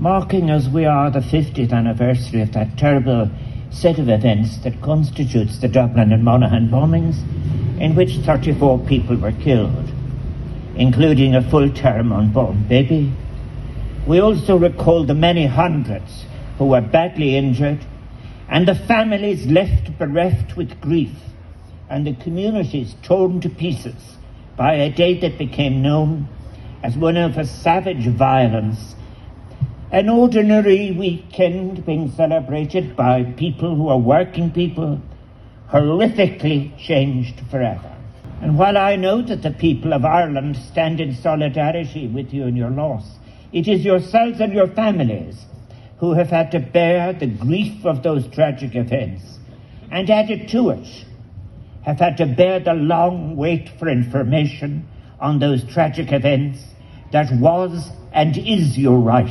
marking as we are the 50th anniversary of that terrible set of events that constitutes the Dublin and Monaghan bombings, in which 34 people were killed, including a full-term unborn baby. We also recall the many hundreds who were badly injured, and the families left bereft with grief, and the communities torn to pieces by a day that became known as one of a savage violence, an ordinary weekend being celebrated by people who are working people, horrifically changed forever. And while I know that the people of Ireland stand in solidarity with you in your loss, it is yourselves and your families who have had to bear the grief of those tragic events, and added to it, have had to bear the long wait for information on those tragic events that was and is your right